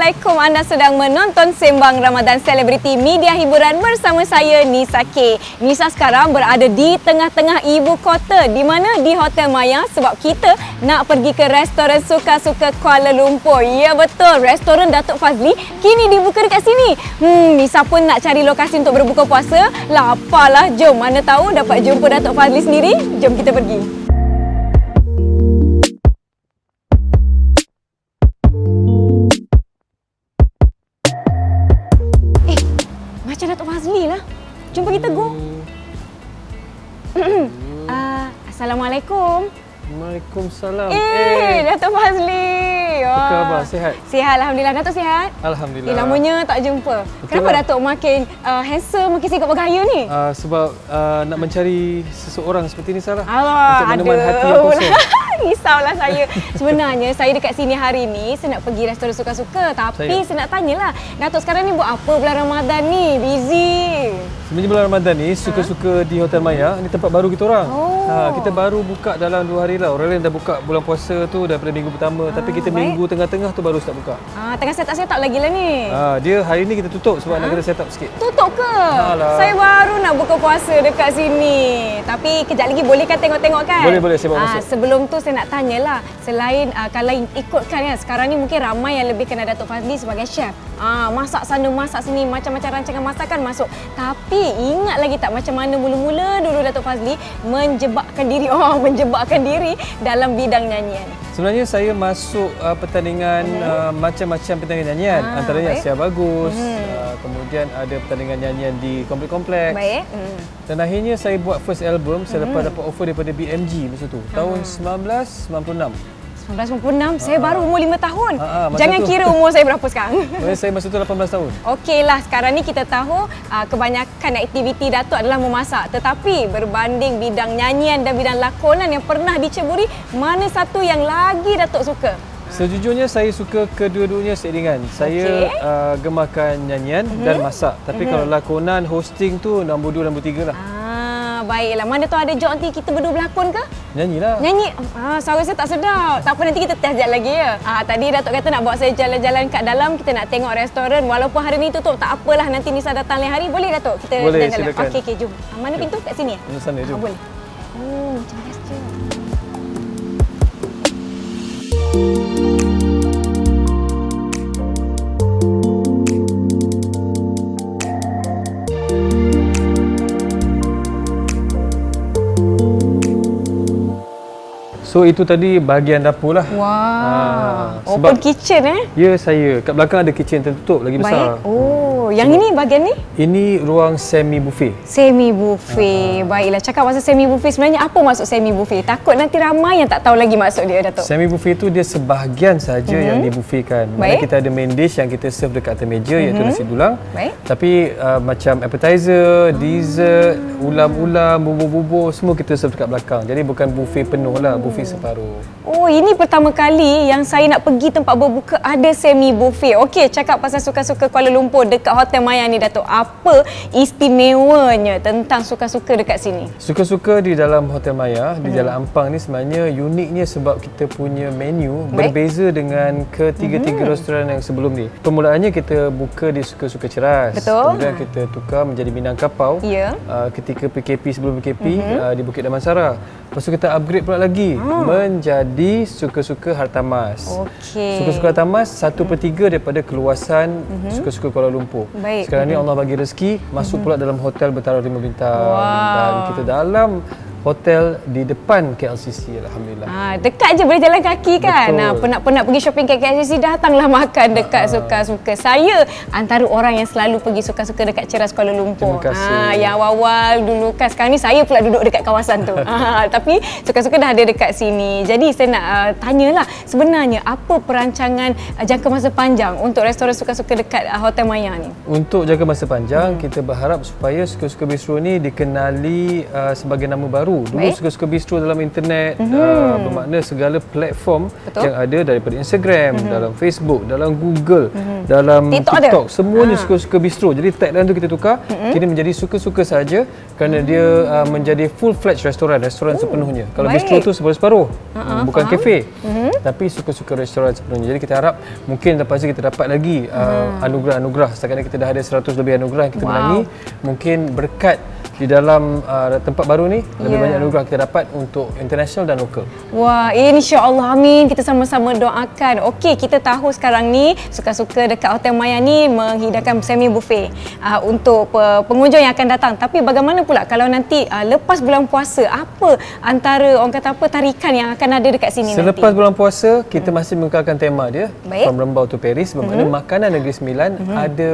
Assalamualaikum, anda sedang menonton Sembang Ramadan Selebriti Media Hiburan bersama saya Nisa K. Nisa sekarang berada di tengah-tengah ibu kota, di mana di Hotel Maya sebab kita nak pergi ke restoran suka-suka Kuala Lumpur. Ya betul, restoran Datuk Fazli kini dibuka dekat sini. Nisa pun nak cari lokasi untuk berbuka puasa. Laparlah, jom mana tahu dapat jumpa Datuk Fazli sendiri. Jom kita pergi. Macam Datuk Fazli lah. Jom kita go. Assalamualaikum. Waalaikumsalam. Datuk Fazli. Apa khabar? Sihat? Sihat, Alhamdulillah. Datuk sihat? Alhamdulillah. Lamanya tak jumpa. Betul Kenapa lah. Datuk makin handsome, makin sikap bergaya ni? Sebab nak mencari seseorang seperti ni Sarah. Allah, untuk meneman hati yang kosong. Risaulah saya. Sebenarnya saya dekat sini hari ni, saya nak pergi restoran suka-suka. Tapi saya nak tanyalah, Datuk sekarang ni buat apa bulan Ramadan ni? Busy. Sebenarnya bulan Ramadan ni suka-suka di Hotel Maya. Ni tempat baru kita orang. Kita baru buka dalam 2 hari lah. Orang lain dah buka bulan puasa tu daripada minggu pertama. Tapi kita minggu tengah-tengah tu baru start buka. Tengah set up lagi lah ni. Dia hari ni kita tutup sebab nak kena set up sikit. Tutup ke? Alah. Saya baru nak buka puasa dekat sini. Tapi kejap lagi boleh kan tengok-tengok kan? Boleh, saya bawa masuk. Sebelum tu saya nak tanyalah, selain kalau ikutkan kan, sekarang ni mungkin ramai yang lebih kenal Datuk Fazli sebagai chef. Masak sana, masak sini, macam-macam rancangan masakan masuk. Tapi ingat lagi tak macam mana mula-mula dulu Datuk Fazli menjebakkan diri dalam bidang nyanyian? Sebenarnya saya masuk pertandingan macam-macam pertandingan nyanyian. Antaranya Asia Bagus, kemudian ada pertandingan nyanyian di kompleks-kompleks. Baik. Dan akhirnya saya buat first album selepas dapat offer daripada BMG masa tu, tahun 1996. 1996, saya baru umur 5 tahun. masa Jangan tu. kira umur saya berapa sekarang. Saya masa tu 18 tahun. Okeylah, sekarang ni kita tahu kebanyakan aktiviti Datuk adalah memasak. Tetapi berbanding bidang nyanyian dan bidang lakonan yang pernah diceburi, mana satu yang lagi Datuk suka? Sejujurnya saya suka kedua-duanya seiringan. Saya gemarkan nyanyian dan masak. Tapi kalau lakonan, hosting tu nombor 2, nombor 3 lah. Baiklah. Mana tu ada job nanti kita berdua berlakon ke? Nyanyilah. Nyanyi? Suara saya tak sedap. Tak apa, nanti kita test sekejap lagi ya. Tadi Datuk kata nak bawa saya jalan-jalan kat dalam. Kita nak tengok restoran. Walaupun hari ni tutup, tak apalah. Nanti Nisa datang lain hari. Boleh Datuk? Kita boleh, jalan-jalan. silakan. Okey, jom. Mana pintu? Kat sini ya? Di sana, jom. Boleh. Macam biasa. So itu tadi bahagian dapur lah. Wah, sebab- open kitchen Ya, saya. Kat belakang ada kitchen tertutup lagi besar. Baik. Yang ini bahagian ni? Ini ruang semi buffet. Semi buffet. Baiklah, cakap pasal semi buffet, sebenarnya apa maksud semi buffet? Takut nanti ramai yang tak tahu lagi maksud dia, Datuk. Semi buffet tu dia sebahagian saja yang dibufetkan. Mana Baik. kita ada main dish yang kita serve dekat atas meja iaitu nasi dulang. Baik. Tapi macam appetizer, dessert, ulam-ulam, bubur-bubur semua kita serve dekat belakang. Jadi bukan buffet penuh lah, buffet separuh. Oh, ini pertama kali yang saya nak pergi tempat berbuka ada semi buffet. Okey, cakap pasal suka-suka Kuala Lumpur dekat Hotel Maya ni, Datuk. Apa istimewanya tentang suka-suka dekat sini? Suka-suka di dalam Hotel Maya di Jalan Ampang ni sebenarnya uniknya sebab kita punya menu Baik. berbeza dengan ketiga-tiga restoran yang sebelum ni. Permulaannya kita buka di Suka-Suka Ceras. Betul. Kemudian kita tukar menjadi Minangkabau. Ya. Ketika PKP, sebelum PKP di Bukit Damansara. Lepas tu kita upgrade pula lagi menjadi Suka-Suka Hartamas. Okey. Suka-Suka Hartamas 1/3 daripada keluasan Suka-Suka Kuala Lumpur. Baik. Sekarang ni Allah bagi rezeki masuk pula dalam hotel bertaraf 5 bintang. Wow. Dan kita dalam hotel di depan KLCC, alhamdulillah. Dekat je, boleh jalan kaki kan. Betul. Penat-penat pergi shopping kat KLCC, datanglah makan dekat Suka-Suka. Saya antara orang yang selalu pergi Suka-Suka dekat Ceras Kuala Lumpur. Terima kasih. Yang awal-awal dulu kan, sekarang ni saya pula duduk dekat kawasan tu. Tapi Suka-Suka dah ada dekat sini. Jadi saya nak tanyalah, sebenarnya apa perancangan jangka masa panjang untuk restoran Suka-Suka dekat Hotel Maya ni? Untuk jangka masa panjang, kita berharap supaya Suka-Suka Bistro ni dikenali sebagai nama baru baru. Dulu Suka-Suka Bistro dalam internet, bermakna segala platform yang ada, daripada Instagram, dalam Facebook, dalam Google, dalam TikTok, semuanya Suka-Suka Bistro. Jadi tagline tu kita tukar, kini menjadi Suka-Suka saja, kerana dia menjadi full-fledged restoran sepenuhnya. Kalau bistro tu separuh-separuh, bukan kafe, tapi Suka-Suka restoran sepenuhnya. Jadi kita harap mungkin lepas ni kita dapat lagi anugerah-anugerah. Setakat ni kita dah ada 100 lebih anugerah yang kita menangi. Mungkin berkat di dalam tempat baru ni lebih banyak anugerah kita dapat untuk international dan lokal. Wah, insya-Allah, amin. Kita sama-sama doakan. Okey, kita tahu sekarang ni Suka-Suka dekat Hotel Maya ni menghidangkan semi buffet untuk pengunjung yang akan datang. Tapi bagaimana pula kalau nanti lepas bulan puasa, apa antara orang kata apa tarikan yang akan ada dekat sini nanti? Selepas bulan puasa, kita masih mengekalkan tema dia, From Rembau to Paris, bermakna makanan Negeri Sembilan ada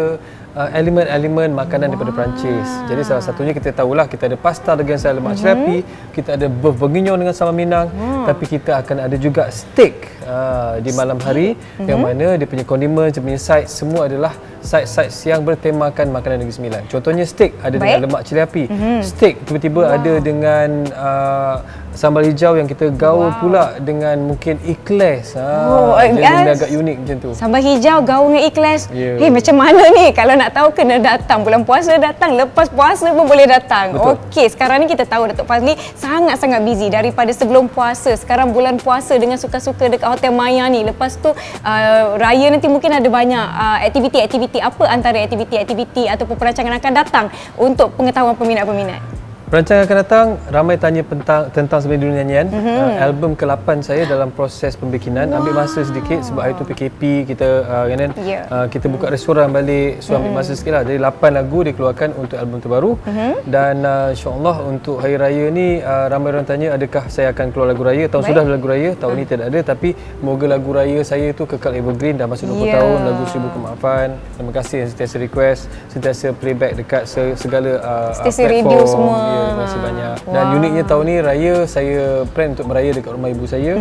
elemen-elemen makanan daripada Perancis. Jadi salah satunya kita tahulah, kita ada pasta dengan sambal lemak cerapi, kita ada beef bourguignon dengan sambal Minang, tapi kita akan ada juga steak di malam hari, yang mana dia punya kondimen, dia punya side, semua adalah side-side yang bertemakan makanan Negeri Sembilan. Contohnya steak ada dengan lemak cili api. Steak tiba-tiba ada dengan sambal hijau yang kita gaul pula dengan mungkin ikhlas. Jadi agak unik macam tu. Sambal hijau gaul dengan ikhlas. Macam mana ni? Kalau nak tahu kena datang. Bulan puasa datang, lepas puasa pun boleh datang. Okey, sekarang ni kita tahu Datuk Fazli sangat-sangat busy daripada sebelum puasa. Sekarang bulan puasa dengan Suka-Suka dekat Hotel Maya ni. Lepas tu raya nanti mungkin ada banyak aktiviti-aktiviti. Apa antara aktiviti-aktiviti ataupun perancangan akan datang untuk pengetahuan peminat-peminat? Perancangan akan datang, ramai tanya tentang sebenarnya dunia nyanyian. Album ke-8 saya dalam proses pembikinan. Ambil masa sedikit sebab hari tu PKP, kita kita buka restoran balik, so ambil masa sikit lah. Jadi 8 lagu dikeluarkan untuk album terbaru. Dan insyaAllah untuk Hari Raya ni ramai orang tanya adakah saya akan keluar lagu raya. Tahun sudah lagu raya, tahun ni tidak ada. Tapi moga lagu raya saya tu kekal evergreen, dah masuk 20 tahun. Lagu Seribu Kemaafan. Terima kasih yang sentiasa request, sentiasa playback dekat segala stesen platform. radio semua. Terima kasih banyak. Dan uniknya tahun ni raya saya plan untuk beraya dekat rumah ibu saya.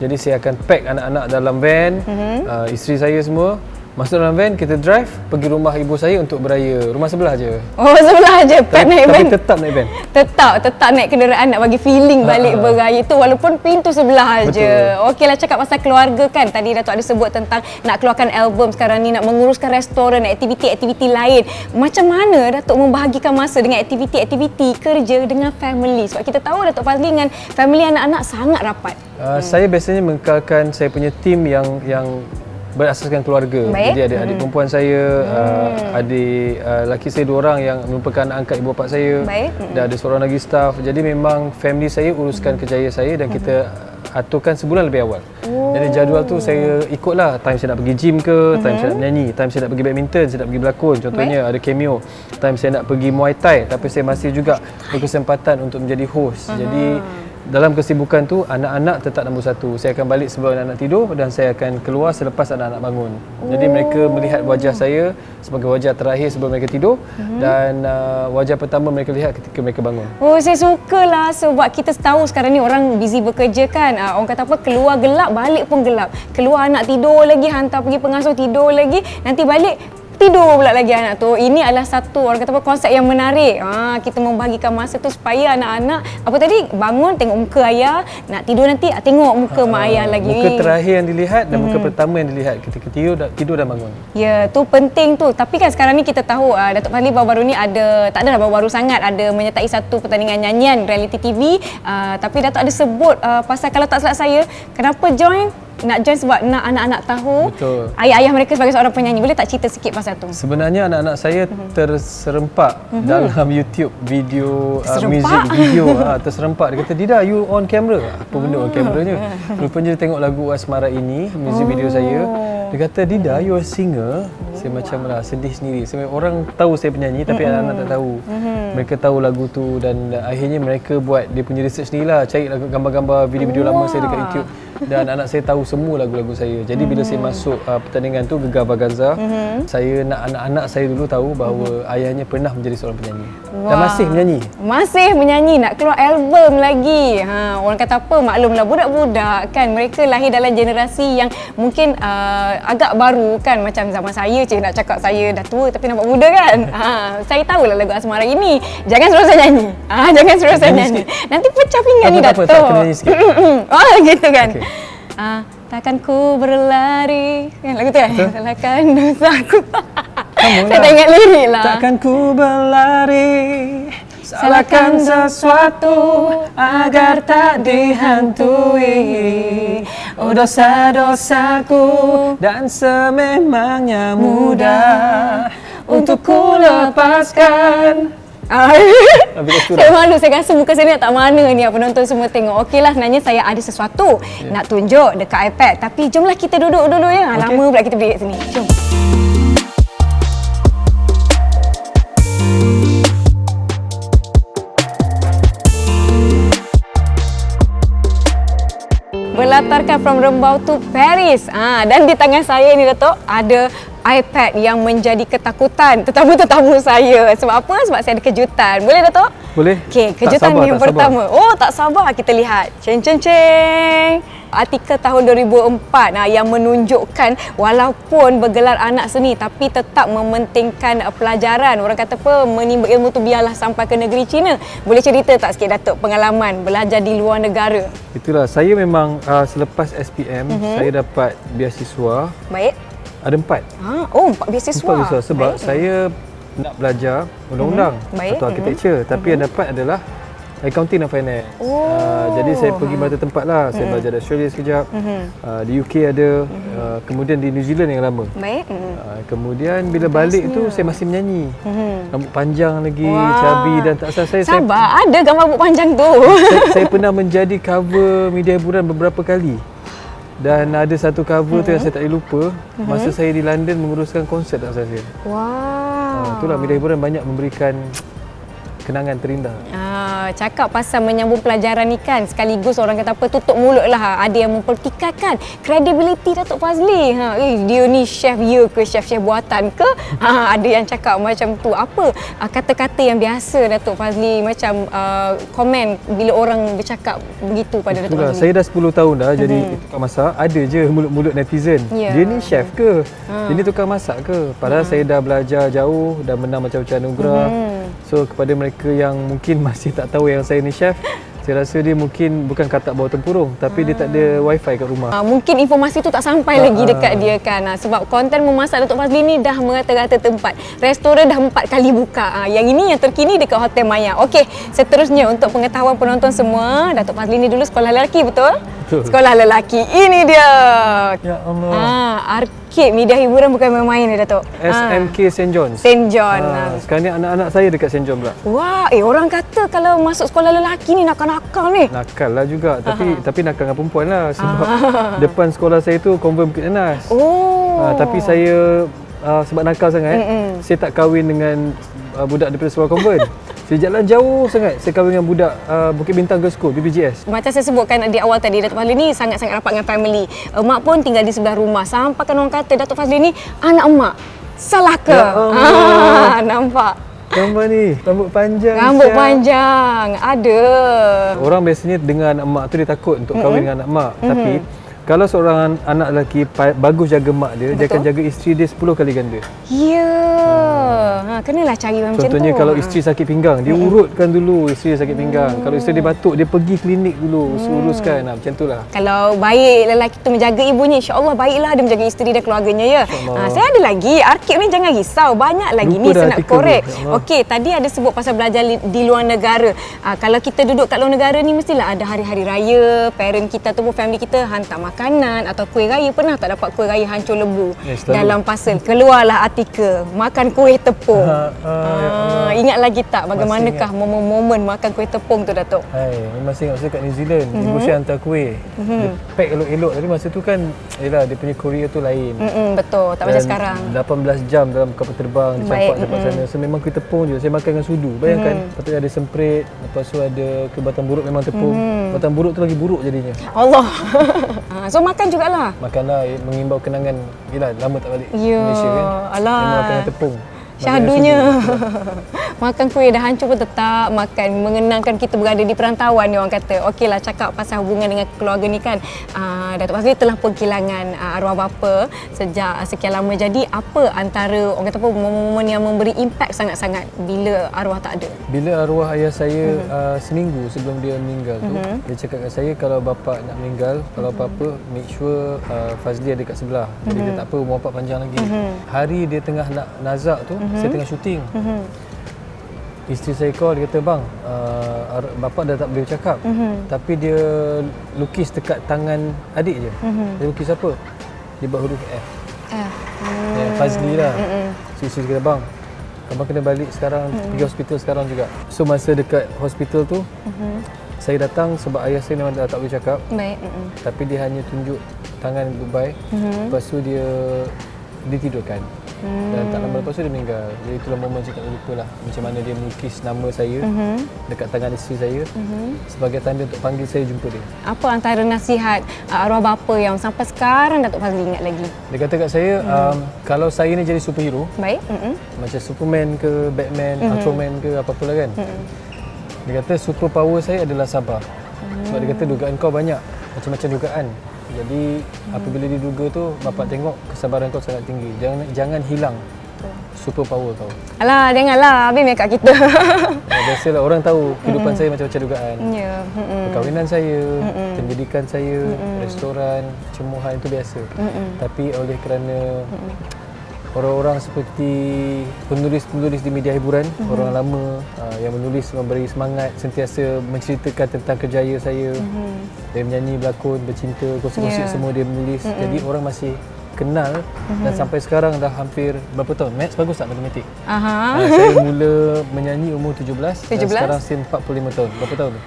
Jadi saya akan pack anak-anak dalam van, isteri saya semua. Masuk dalam van, kita drive pergi rumah ibu saya untuk beraya. Rumah sebelah je. Oh, sebelah je. Naik van. Tapi tetap naik van. Tetap naik kenderaan nak bagi feeling balik beraya tu walaupun pintu sebelah je. Okeylah, cakap pasal keluarga kan. Tadi Datuk ada sebut tentang nak keluarkan album, sekarang ni nak menguruskan restoran, aktiviti-aktiviti lain. Macam mana Datuk membahagikan masa dengan aktiviti-aktiviti kerja dengan family? Sebab kita tahu Datuk Fazli dengan family anak-anak sangat rapat. Saya biasanya mengekalkan saya punya tim yang berasaskan keluarga. Jadi adik-adik perempuan saya, adik lelaki saya 2 orang yang merupakan anak angkat ibu bapa saya. Dan ada seorang lagi staff. Jadi memang family saya uruskan kerjaya saya dan kita aturkan sebulan lebih awal. Jadi jadual tu saya ikutlah, time saya nak pergi gym ke, time saya nak menyanyi, time saya nak pergi badminton, saya nak pergi berlakon. Contohnya ada cameo. Time saya nak pergi Muay Thai, tapi saya masih juga berkesempatan untuk menjadi host. Jadi dalam kesibukan tu, anak-anak tetap nombor 1. Saya akan balik sebelum anak-anak tidur dan saya akan keluar selepas anak-anak bangun. Jadi mereka melihat wajah saya sebagai wajah terakhir sebelum mereka tidur dan wajah pertama mereka lihat ketika mereka bangun. Oh, saya sukalah sebab kita tahu sekarang ni orang busy bekerja kan. Orang kata apa, keluar gelap, balik pun gelap. Keluar anak tidur lagi, hantar pergi pengasuh tidur lagi, nanti balik tidur pula lagi anak tu. Ini adalah satu orang kata apa, konsep yang menarik. Kita membahagikan masa tu supaya anak-anak apa tadi bangun tengok muka ayah, nak tidur nanti tengok muka mak ayah lagi. Muka terakhir yang dilihat dan muka pertama yang dilihat ketika tidur dan bangun. Ya, tu penting tu. Tapi kan sekarang ni kita tahu Datuk Fazli baru-baru ni ada, tak adalah baru-baru sangat, ada menyertai satu pertandingan nyanyian reality TV. Tapi Datuk ada sebut pasal, kalau tak salah saya, kenapa join? Nak join sebab nak anak-anak tahu ayah-ayah mereka sebagai seorang penyanyi. Boleh tak cerita sikit pasal tu? Sebenarnya anak-anak saya terserempak dalam YouTube video, music video terserempak. Dia kata, "Dida, you on camera?" Apa benda on cameranya? Rupanya dia tengok lagu Asmara Ini, music video saya. Dia kata, "Dida, you a singer?" Saya macam sedih sendiri. Sebab orang tahu saya penyanyi tapi anak-anak tak tahu. Mereka tahu lagu tu dan akhirnya mereka buat dia punya research sendiri lah, cari gambar-gambar video-video lama saya dekat YouTube. dan anak saya tahu semua lagu-lagu saya. Jadi bila saya masuk pertandingan tu Gegar Vaganza, saya nak anak-anak saya dulu tahu bahawa ayahnya pernah menjadi seorang penyanyi. Dan masih menyanyi. Masih menyanyi, nak keluar album lagi. Orang kata apa, maklumlah budak-budak kan, mereka lahir dalam generasi yang mungkin agak baru kan, macam zaman saya nak cakap saya dah tua tapi nampak muda kan. Saya tahulah lagu Asmara ini. Jangan suruh saya nyanyi. Jangan suruh saya nyanyi. Nanti pecah pinggan ni Dato'. Tak kena nyanyi sikit. Gitu kan. Okay. Takkan ku berlari. Kan lagu tu kan? Salahkan dosaku. Saya tak ingat lirik lah. Takkan ku berlari, salahkan sesuatu agar tak dihantui. Oh dosa-dosaku dan sememangnya mudah untuk ku lepaskan. Saya malu, saya rasa muka saya ni tak mana ni, penonton semua tengok. Okeylah, sebenarnya saya ada sesuatu nak tunjuk dekat iPad, tapi jomlah kita duduk dulu ya. Lama pula kita berdiri sini. Jom. Berlatarkan from Rembau to Paris. Dan di tangan saya ni Dato' ada iPad yang menjadi ketakutan tetamu-tetamu saya. Sebab apa? Sebab saya ada kejutan. Boleh Dato'? Boleh. Okey, kejutan yang pertama. Tak sabar kita lihat. Ceng. Artikel tahun 2004 yang menunjukkan walaupun bergelar anak seni tapi tetap mementingkan pelajaran. Orang kata apa, menimba ilmu tu biarlah sampai ke negeri China. Boleh cerita tak sikit Datuk pengalaman belajar di luar negara? Itulah, saya memang selepas SPM saya dapat beasiswa. Baik. Ada 4. 4 beasiswa. 4 beasiswa sebab saya nak belajar undang-undang atau architecture, tapi yang dapat adalah accounting dan finance. Jadi saya pergi banyak tempat lah. Saya belajar di Australia sekejap, di UK ada, kemudian di New Zealand yang lama. Baik. Kemudian bila balik tu saya masih menyanyi. Rambut panjang lagi, cabi dan tak salah saya. Sabar, ada gambar rambut panjang tu. Saya pernah menjadi cover media hiburan beberapa kali. Dan ada satu cover tu yang saya tak boleh lupa, masa saya di London menguruskan konsert tak salah saya. Itulah, media hiburan banyak memberikan kenangan terindah. Cakap pasal menyambung pelajaran ni kan, sekaligus orang kata apa, tutup mulut lah. Ada yang mempertikaikan kredibiliti Datuk Fazli. Dia ni chef ya ke, chef-chef buatan ke? Ada yang cakap macam tu. Apa kata-kata yang biasa Datuk Fazli macam komen bila orang bercakap begitu pada Datuk Fazli? Saya dah 10 tahun dah jadi tukang masak. Ada je mulut-mulut netizen. Dia ni chef ke? Dia ni tukang masak ke? Padahal saya dah belajar jauh, dah menang macam-macam anugerah. So kepada mereka yang mungkin masih tak tahu yang saya ni chef, saya rasa dia mungkin bukan katak bawah tempurung, tapi dia tak ada wifi kat rumah. Mungkin informasi tu tak sampai lagi dekat dia kan. Sebab konten memasak Datuk Fazli ni dah merata-rata tempat. Restoran dah 4 kali buka. Yang ini yang terkini dekat Hotel Maya. Okey, seterusnya untuk pengetahuan penonton semua, Datuk Fazli ni dulu sekolah lelaki, betul? Betul. Sekolah lelaki. Ini dia. Ya Allah. Arcade media hiburan bukan main-main ni Datuk. SMK St. John's. St. John. Sekarang ni anak-anak saya dekat St. John pula. Wah, orang kata kalau masuk sekolah lelaki ni nakal-nakal ni. Nakal lah juga, tapi nakal dengan perempuan lah. Sebab depan sekolah saya tu konvent Bukit Nenas. Tapi saya sebab nakal sangat, saya tak kahwin dengan budak daripada sekolah konvent. Saya jalan jauh sangat, saya kahwin dengan budak Bukit Bintang Girls School, BBGS. Macam saya sebutkan di awal tadi, Datuk Fazli ni sangat-sangat rapat dengan family. Mak pun tinggal di sebelah rumah. Sampai kan orang kata Datuk Fazli ni anak emak. Salah ke? Ya nampak. Gambar ni, rambut panjang. Rambut panjang, ada. Orang biasanya dengar anak mak tu dia takut untuk kahwin dengan anak mak. Tapi kalau seorang anak lelaki bagus jaga mak dia, dia akan jaga isteri dia 10 kali ganda. Kenalah cari macam tu. Contohnya kalau isteri sakit pinggang, dia urutkan dulu isteri dia sakit pinggang. Kalau isteri dia batuk, dia pergi klinik dulu, uruskan. Macam itulah. Kalau baik lelaki tu menjaga ibunya, insya-Allah baiklah dia menjaga isteri dan keluarganya ya. Saya ada lagi, arcade ni jangan risau, banyak lagi ni saya nak korek. Okey, tadi ada sebut pasal belajar di luar negara. Kalau kita duduk kat luar negara ni mestilah ada hari-hari raya, parent kita tu pun family kita hantar makanan atau kuih raya, pernah tak dapat kuih raya hancur lebu selalu. dalam parcel? Keluarlah artikel makan kuih tepung. Ingat lagi tak bagaimanakah momen-momen makan kuih tepung tu, Datuk? Memang saya ingat saya kat New Zealand, Ibu Syah hantar kuih. Dia pack elok-elok. Tapi masa tu kan, yelah, dia punya courier tu lain. Betul, tak macam sekarang. 18 jam dalam kapal terbang, campak sampai sana. So memang kuih tepung je. Saya makan dengan sudu. Bayangkan, patutnya ada semprit, lepas tu ada ke batang buruk, memang tepung. Batang buruk tu lagi buruk jadinya. Allah. So makan jugalah. Makanlah, mengimbau kenangan. Yelah, lama tak balik Ya, Malaysia kan. alah. Memang makan dengan tepung. Syahadunya. Makan kuih dah hancur pun tetap makan. Mengenangkan kita berada di perantauan ni, orang kata. Okeylah, cakap pasal hubungan dengan keluarga ni kan. Datuk Fazli telah pun kehilangan arwah bapa sejak sekian lama. Jadi apa antara, orang kata apa, momen-momen yang memberi impak sangat-sangat bila arwah tak ada? Bila arwah ayah saya seminggu sebelum dia meninggal tu, dia cakap kat saya, kalau bapa nak meninggal, kalau apa-apa, make sure Fazli ada kat sebelah. Jadi dia tak apa, umur bapa panjang lagi. Hari dia tengah nak nazak tu, saya tengah syuting. Isteri saya call, dia kata, bang, bapa dah tak boleh cakap, tapi dia lukis dekat tangan adik je. Dia lukis apa? Dia buat huruf F. Fazli lah. So isteri kata, bang, abang kena balik sekarang, pergi hospital sekarang juga. So masa dekat hospital tu, saya datang sebab ayah saya memang dah tak boleh cakap. Baik. Tapi dia hanya tunjuk tangan goodbye. Lepas tu dia ditidurkan. Dan tak lama lepas tu dia meninggal. Jadi itulah momen saya tak boleh lupa lah. Macam mana dia melukis nama saya dekat tangan isteri saya sebagai tanda untuk panggil saya jumpa dia. Apa antara nasihat arwah bapa yang sampai sekarang Datuk Fazli ingat lagi? Dia kata kat saya, kalau saya ni jadi superhero, Baik. macam Superman ke, Batman, Ultraman ke, apa-apa lah kan. Dia kata super power saya adalah sabar. Sebab dia kata dugaan kau banyak, macam-macam dugaan. Jadi apabila diduga tu, bapak tengok kesabaran kau sangat tinggi. Jangan hilang super power kau. Alah, janganlah habis make up kita. Biasalah orang tahu kehidupan saya macam-macam dugaan. Ya. Perkahwinan saya, pendidikan saya, restoran, cemuhan, itu biasa. Tapi oleh kerana orang-orang seperti penulis-penulis di media hiburan, orang lama yang menulis memberi semangat, sentiasa menceritakan tentang kerjaya saya. Dia menyanyi, berlakon, bercinta, konsert-konsert semua dia menulis. Jadi orang masih kenal dan sampai sekarang dah hampir berapa tahun? Maths bagus tak matematik? Saya mula menyanyi umur 17 dan sekarang saya 45 tahun. Berapa tahun tu?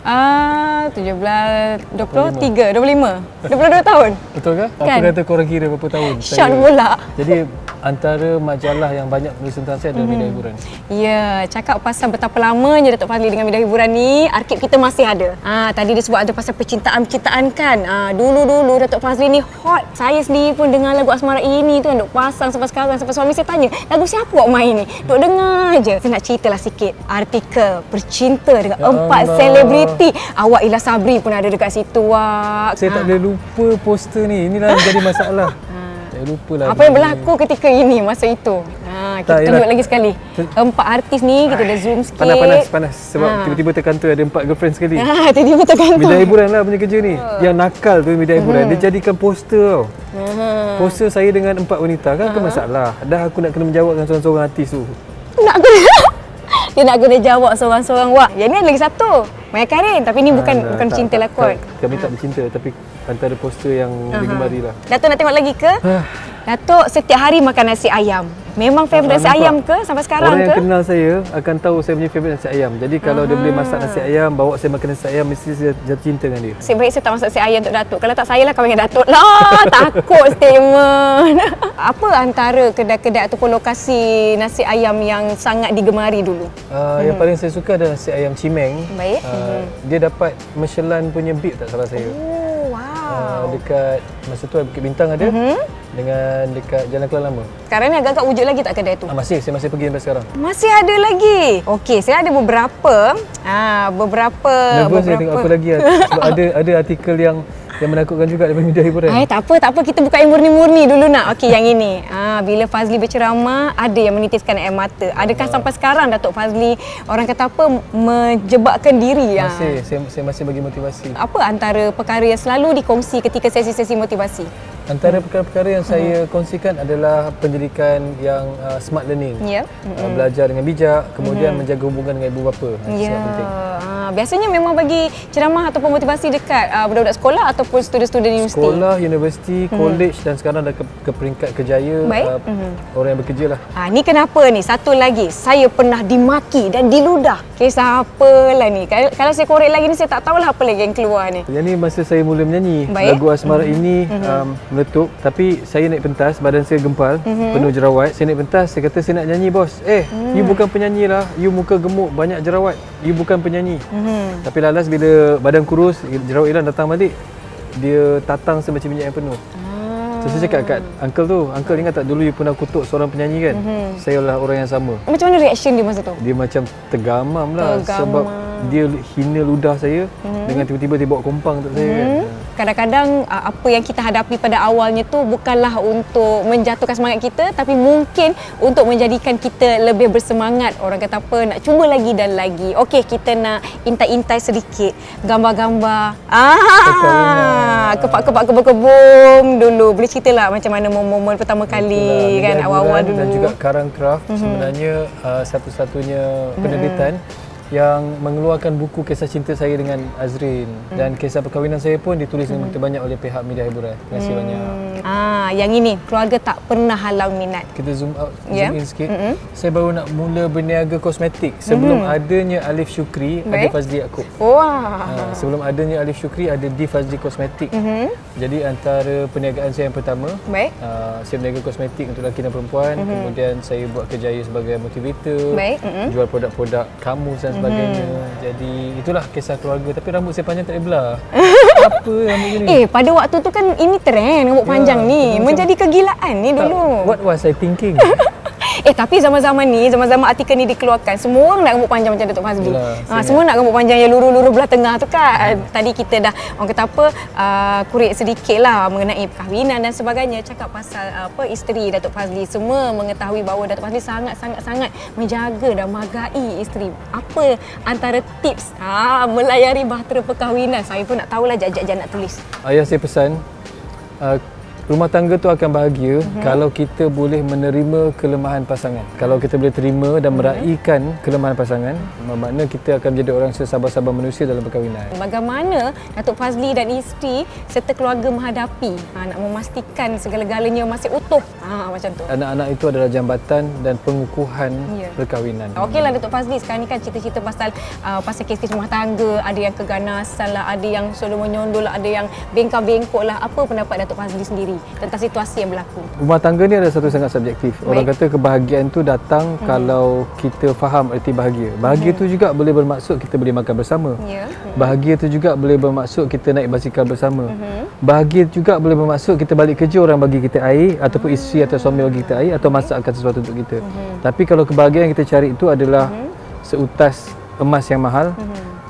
17, 23, 25, 22 tahun. Betul ke? Kan? Apa kata korang kira berapa tahun? Syar pula. Jadi antara majalah yang banyak menulis tentang saya adalah media hiburan. Ya, cakap pasal betapa lamanya Datuk Fazli dengan media hiburan ni, arkib kita masih ada. Tadi dia sebut ada pasal percintaan kan. Dulu-dulu Datuk Fazli ni hot. Saya sendiri pun dengar lagu Asmara Ini tu yang duk pasang sampai sekarang. Sampai suami saya tanya, lagu siapa awak main ni? Duk dengar je. Saya nak ceritalah sikit. Artikel bercinta dengan 4 selebriti. Awak Ila Sabri pun ada dekat situ, Wak. Saya tak boleh lupa poster ni. Inilah yang jadi masalah. Saya lupalah. Apa yang berlaku ketika ini, masa itu? Kita tunjuk lagi sekali. 4 artis ni, kita dah zoom sikit. Panas. Sebab tiba-tiba terkantor ada 4 girlfriend sekali. Tiba-tiba terkantor. Media hiburan lah punya kerja ni. Yang nakal tu media hiburan. Dia jadikan poster tau. Poster saya dengan 4 wanita kan ke masalah. Dah aku nak kena menjawab dengan seorang-seorang artis tu. Dia nak kena jawab seorang-seorang, Wak. Yang ni lagi satu. Maya Karin. Tapi ni bukan cinta lah kot. Kami tak bercinta, tapi antara poster yang digemari lah. Datuk nak tengok lagi ke? Datuk setiap hari makan nasi ayam. Memang favourite nasi ayam ke sampai sekarang Orang ke? yang kenal saya akan tahu saya punya favourite nasi ayam. Jadi kalau dia boleh masak nasi ayam, bawa saya makan nasi ayam, mesti saya jatuh cinta dengan dia. Nasib baik saya tak masak nasi ayam untuk Datuk. Kalau tak, saya lah kahwin dengan Datuk lah. Takut statement. Apa antara kedai-kedai ataupun lokasi nasi ayam yang sangat digemari dulu? Yang paling saya suka adalah nasi ayam Cimeng. Baik. Dia dapat Michelin punya bib tak salah saya. Dekat masa tu Bukit Bintang ada, dengan dekat Jalan Kelang Lama. Sekarang ni agak-agak wujud lagi tak kedai tu? Saya masih pergi sampai sekarang. Masih ada lagi. Okey, saya ada beberapa. Nervous saya tengok apa lagi sebab ada artikel yang menakutkan juga daripada media hiburan. Tak apa. Kita buka yang murni-murni dulu nak. Okey, yang ini. Bila Fazli berceramah, ada yang menitiskan air mata. Adakah sampai sekarang Datuk Fazli, orang kata apa, menjebakkan diri? Saya masih bagi motivasi. Apa antara perkara yang selalu dikongsi ketika sesi-sesi motivasi? Antara perkara-perkara yang saya kongsikan adalah pendidikan yang smart learning. Belajar dengan bijak, kemudian menjaga hubungan dengan ibu bapa. Itu sangat penting. Biasanya memang bagi ceramah ataupun motivasi dekat budak-budak sekolah ataupun student-student universiti? Sekolah, universiti, college dan sekarang dah ke peringkat kerjaya. Orang yang bekerja lah. Ni kenapa ni? Satu lagi, saya pernah dimaki dan diludah. Kisah apalah ni? Kalau saya korek lagi ni, saya tak tahulah apa lagi yang keluar ni. Yang ni masa saya mula menyanyi. Lagu Asmara ini meletup, tapi saya naik pentas, badan saya gempal, penuh jerawat. Saya naik pentas, saya kata saya nak nyanyi bos. You bukan penyanyi lah, you muka gemuk, banyak jerawat. You bukan penyanyi. Tapi lalas bila badan kurus, jerawat hilang, datang balik, dia tatang semacam minyak yang penuh. So, saya cakap kat uncle ingat tak dulu you pernah kutuk seorang penyanyi kan? Saya lah orang yang sama. Macam mana reaction dia masa tu? Dia macam tergamam lah sebab dia hina ludah saya dengan tiba-tiba dia bawa kompang untuk saya kan. Kadang-kadang apa yang kita hadapi pada awalnya tu bukanlah untuk menjatuhkan semangat kita, tapi mungkin untuk menjadikan kita lebih bersemangat. Orang kata apa, nak cuba lagi dan lagi. Okey, kita nak intai-intai sedikit gambar-gambar. Kepak-kepak kebun-kebun dulu. Boleh ceritalah macam mana momen pertama kali kan, awal-awal dulu. Dan juga Karang Craft sebenarnya satu-satunya penerbitan yang mengeluarkan buku kisah cinta saya dengan Azrin, dan kisah perkahwinan saya pun ditulis dengan begitu banyak oleh pihak Media Hiburan. Terima kasih banyak. Yang ini keluarga tak pernah halang minat. Kita zoom in sikit. Saya baru nak mula berniaga kosmetik sebelum adanya Alif Syukri, ada Fazli Yaakob. Sebelum adanya Alif Syukri, ada di Fazli Kosmetik. Jadi antara perniagaan saya yang pertama, saya berniaga kosmetik untuk lelaki dan perempuan. Kemudian saya buat kerjaya sebagai motivator, jual produk-produk kamu dan sebagainya. Jadi itulah kisah keluarga. Tapi rambut saya panjang tak boleh belah. Apa rambut ni? Pada waktu tu kan ini trend rambut panjang ni. Menjadi kegilaan ni dulu. What was I thinking? Tapi zaman-zaman artikel ni dikeluarkan, semua orang nak rambut panjang macam Datuk Fazli. Semua nak rambut panjang yang lurus-lurus belah tengah tu kan. Tadi kita dah, orang kata apa, kurik sedikit lah mengenai perkahwinan dan sebagainya. Cakap pasal isteri Datuk Fazli. Semua mengetahui bahawa Datuk Fazli sangat-sangat menjaga dan menghargai isteri. Apa antara tips melayari bahtera perkahwinan? Saya pun nak tahulah, jap-jap nak tulis. Ayah saya pesan, rumah tangga tu akan bahagia kalau kita boleh menerima kelemahan pasangan. Kalau kita boleh terima dan meraihkan kelemahan pasangan, makna kita akan menjadi orang sesabar-sabar manusia dalam perkahwinan. Bagaimana Datuk Fazli dan isteri serta keluarga menghadapi, nak memastikan segala-galanya masih utuh, macam tu. Anak-anak itu adalah jambatan dan pengukuhan perkahwinan. Okeylah Datuk Fazli, sekarang ni kan cerita-cerita pasal kes-kes rumah tangga, ada yang keganasan lah, ada yang sudah menyondol lah, ada yang bengkak-bengkok lah. Apa pendapat Datuk Fazli sendiri tentang situasi yang berlaku? Rumah tangga ni adalah satu sangat subjektif. Orang kata kebahagiaan tu datang kalau kita faham erti bahagia. Bahagia tu juga boleh bermaksud kita boleh makan bersama. Bahagia tu juga boleh bermaksud kita naik basikal bersama. Bahagia juga boleh bermaksud kita balik kerja, orang bagi kita air, ataupun isteri atau suami bagi kita air, atau masakkan sesuatu untuk kita. Tapi kalau kebahagiaan yang kita cari itu adalah seutas emas yang mahal,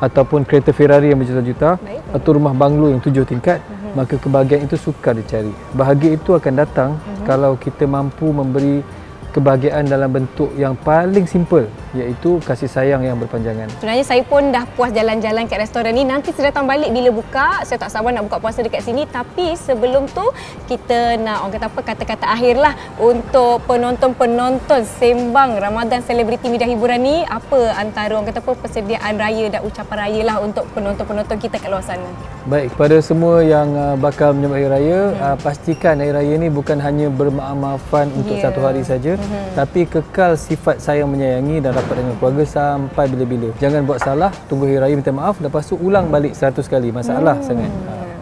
ataupun kereta Ferrari yang berjuta-juta, atau rumah banglo yang 7 tingkat, maka kebahagiaan itu sukar dicari. Bahagia itu akan datang kalau kita mampu memberi kebahagiaan dalam bentuk yang paling simple, iaitu kasih sayang yang berpanjangan. Sebenarnya saya pun dah puas jalan-jalan kat restoran ni. Nanti saya datang balik bila buka. Saya tak sabar nak buka puasa dekat sini. Tapi sebelum tu, kita nak, orang kata apa, kata-kata akhir lah untuk penonton-penonton Sembang Ramadan Selebriti Media Hiburan ni. Apa antara, orang kata apa, persediaan raya dan ucapan raya lah untuk penonton-penonton kita kat luar sana? Baik, kepada semua yang bakal menyambut Hari Raya, pastikan Hari Raya ni bukan hanya bermaaf-maafan untuk satu hari saja, tapi kekal sifat sayang menyayangi dan rapat dengan keluarga sampai bila-bila. Jangan buat salah, tunggu Hari Raya minta maaf, lepas tu ulang balik 100 kali. Masalah sangat.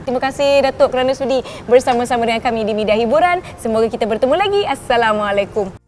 Terima kasih Datuk kerana sudi bersama-sama dengan kami di Media Hiburan. Semoga kita bertemu lagi. Assalamualaikum.